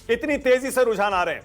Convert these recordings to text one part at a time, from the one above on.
इतनी तेजी से रुझान आ रहे हैं।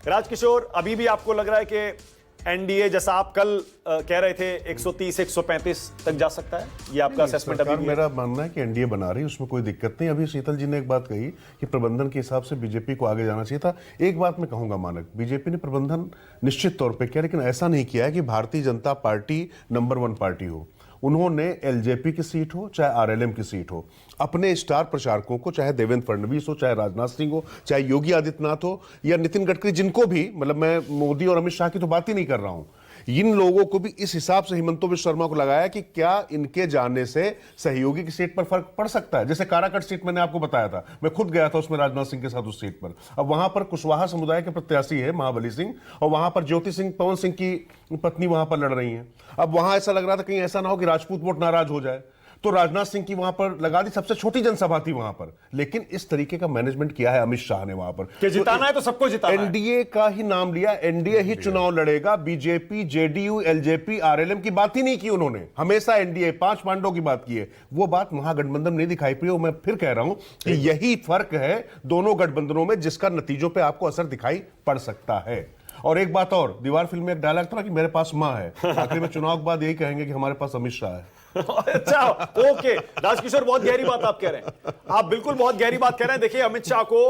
राजकिशोर, अभी भी आपको लग रहा है कि एनडीए जैसा आप कल कह रहे थे 130 135 तक जा सकता है? ये आपका असेसमेंट अभी मेरा मानना है कि एनडीए बना रही है, उसमें कोई दिक्कत नहीं। अभी शीतल जी ने एक बात कही कि प्रबंधन के हिसाब से बीजेपी को आगे जाना चाहिए था। एक बात मैं कहूंगा मानक, बीजेपी ने प्रबंधन निश्चित तौर पर किया, लेकिन ऐसा नहीं किया है कि Bharatiya Janata party number 1 party हो। उन्होंने एलजेपी की सीट हो चाहे आरएलएम की सीट हो, अपने स्टार प्रचारकों को, चाहे देवेंद्र फडणवीस हो, चाहे राजनाथ सिंह हो, चाहे योगी आदित्यनाथ हो या नितिन गडकरी, जिनको भी, मतलब मैं मोदी और अमित शाह की तो बात ही नहीं कर रहा हूं, इन लोगों को भी इस हिसाब से हिमंतो बिश्व शर्मा को लगाया कि क्या इनके जाने से सहयोगी की सीट पर फर्क पड़ सकता है। जैसे काराकट सीट मैंने आपको बताया था, मैं खुद गया था उसमें राजनाथ सिंह के साथ उस सीट पर। अब वहां पर कुशवाहा समुदाय के प्रत्याशी है महाबली सिंह, और वहां पर ज्योति सिंह पवन सिंह की पत्नी वहां पर लड़ रही हैं। अब वहां ऐसा लग रहा था कहीं ऐसा ना हो कि राजपूत वोट नाराज हो जाए, तो राजनाथ सिंह की वहां पर लगा दी, सबसे छोटी जनसभा थी वहां पर। लेकिन इस तरीके का मैनेजमेंट किया है अमित शाह ने वहां पर कि जिताना है तो सबको जिताना है। एनडीए का ही नाम लिया, एनडीए ही चुनाव लड़ेगा। बीजेपी, जेडीयू, एलजेपी, आरएलएम की बात ही नहीं की उन्होंने। हमेशा एनडीए 5 पांडवों की बात की है। वो बात महागठबंधन नहीं दिखाई पड़ी। मैं फिर कह रहा हूं कि यही फर्क है दोनों गठबंधनों में, जिसका नतीजों पर आपको असर दिखाई पड़ सकता है। और एक बात और, दीवार फिल्म में एक डायलॉग था कि मेरे पास मां है, आखिर में चुनाव के बाद यही कहेंगे कि हमारे पास अमित शाह है। अच्छा, ओके राजकिशोर, बहुत गहरी बात आप कह रहे हैं। आप बिल्कुल बहुत गहरी बात कह रहे हैं। देखिए, अमित शाह को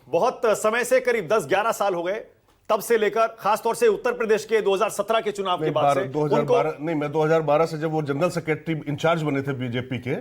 बहुत समय से, करीब 10-11 साल हो गए, तब से लेकर खासतौर से उत्तर प्रदेश के 2017 के चुनाव के बाद से 2012 नहीं, मैं 2012 से जब वो जनरल सेक्रेटरी इंचार्ज बने थे बीजेपी के,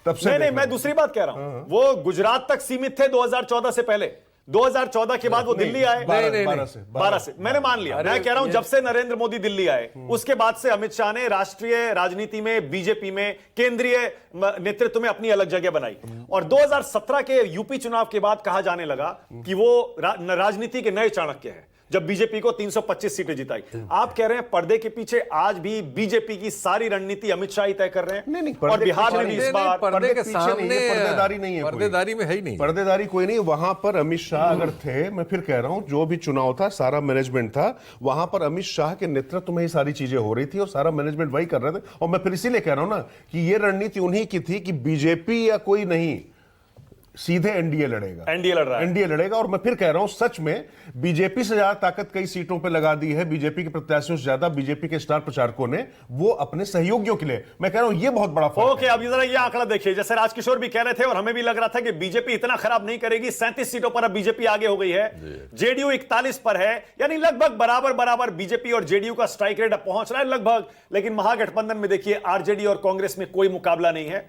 तब से नहीं, मैं दूसरी बात कह रहा हूं। वो गुजरात तक सीमित थे 2014 से पहले। 2014 के बाद वो दिल्ली आए। 12 से मैंने मान लिया। मैं कह रहा हूं जब से नरेंद्र मोदी दिल्ली आए, उसके बाद से अमित शाह ने राष्ट्रीय राजनीति में, बीजेपी में, केंद्रीय नेतृत्व में अपनी अलग जगह बनाई। और 2017 के यूपी चुनाव के बाद कहा जाने लगा कि वो राजनीति के नए चाणक्य हैं, जब बीजेपी को 325 सीटें जिताई। आप कह रहे हैं पर्दे के पीछे आज भी बीजेपी की सारी रणनीति अमित शाह ही तय कर रहे हैं? नहीं, और बिहार में भी इस बार पर्दे के सामने पर्देदारी नहीं है, पर्देदारी में है ही नहीं, पर्देदारी कोई नहीं। वहां पर अमित शाह अगर थे, मैं फिर कह रहा हूं, जो भी चुनाव था, सारा मैनेजमेंट था, वहां पर अमित शाह के नेतृत्व में ही सारी चीजें हो रही थी और सारा मैनेजमेंट वही कर रहे थे। और मैं फिर इसीलिए कह रहा हूं ना कि ये रणनीति उन्हीं की थी कि बीजेपी या कोई नहीं, सीधे एनडीए लड़ेगा। एनडीए लड़ रहा है, एनडीए लड़ेगा। और मैं फिर कह रहा हूं, सच में बीजेपी से ज्यादा ताकत कई सीटों पे लगा दी है, बीजेपी के प्रत्याशियों से ज्यादा बीजेपी के स्टार प्रचारकों ने, वो अपने सहयोगियों के लिए। मैं कह रहा हूं ये बहुत बड़ा फर्क ओके, अब जरा ये आंकड़ा देखिए। जैसे राजकिशोर भी कह रहे थे और हमें भी लग रहा था कि बीजेपी इतना खराब नहीं करेगी। 37 सीटों पर अब बीजेपी आगे हो गई है, जेडीयू 41 पर है, यानी लगभग बराबर बीजेपी और जेडीयू का स्ट्राइक रेट अब पहुंच रहा है लगभग। लेकिन महागठबंधन में देखिए, आरजेडी और कांग्रेस में कोई मुकाबला नहीं है।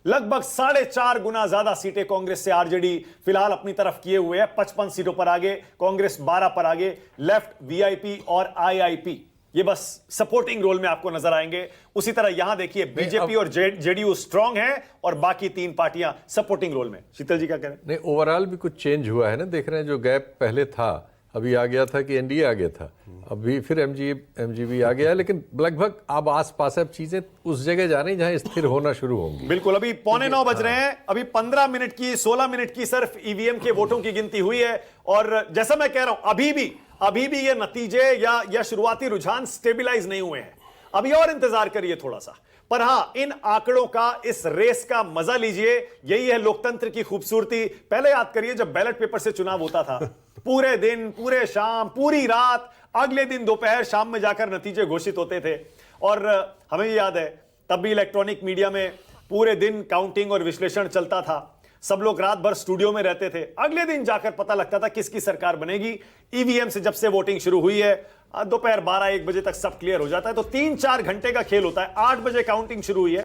लगभग 4.5 गुना ज्यादा सीटें कांग्रेस से आरजेडी फिलहाल अपनी तरफ किए हुए है। 55 सीटों पर आगे कांग्रेस, 12 पर आगे लेफ्ट, वीआईपी और आईआईपी ये बस सपोर्टिंग रोल में आपको नजर आएंगे। उसी तरह यहां देखिए, बीजेपी और जेडीयू स्ट्रांग है और बाकी 3 पार्टियां सपोर्टिंग रोल में। शीतल जी क्या कह रहे हैं? नहीं, ओवरऑल भी कुछ चेंज हुआ है ना, देख रहे हैं। जो गैप पहले था, अभी आ गया था कि एनडीए आ गया था, अभी फिर एमजीबी आ गया है, लेकिन लगभग अब आसपास अब चीजें उस जगह जा रही जहां स्थिर होना शुरू होंगी। बिल्कुल, अभी 8:45 बज रहे हैं। अभी 15 मिनट की, 16 मिनट की सिर्फ ईवीएम के वोटों की गिनती हुई है। और जैसा मैं कह रहा हूं, अभी भी ये नतीजे या शुरुआती रुझान स्टेबिलाईज नहीं हुए हैं। अभी और इंतजार करिए थोड़ा सा। पर हां, इन आंकड़ों का, इस रेस का मजा लीजिए। यही है लोकतंत्र की खूबसूरती। पहले याद करिए, जब बैलेट पेपर से चुनाव होता था, पूरे दिन, पूरे शाम, पूरी रात, अगले दिन दोपहर शाम में जाकर नतीजे घोषित होते थे। और हमें याद है, तब भी इलेक्ट्रॉनिक मीडिया में पूरे दिन काउंटिंग और विश्लेषण चलता था। सब लोग रात भर स्टूडियो में रहते थे। अगले दिन जाकर पता लगता था किसकी सरकार बनेगी। ईवीएम से जब से वोटिंग शुरू हुई है, दोपहर 12-1 बजे तक सब क्लियर हो जाता है। तो 3-4 घंटे का खेल होता है। 8 बजे काउंटिंग शुरू हुई है।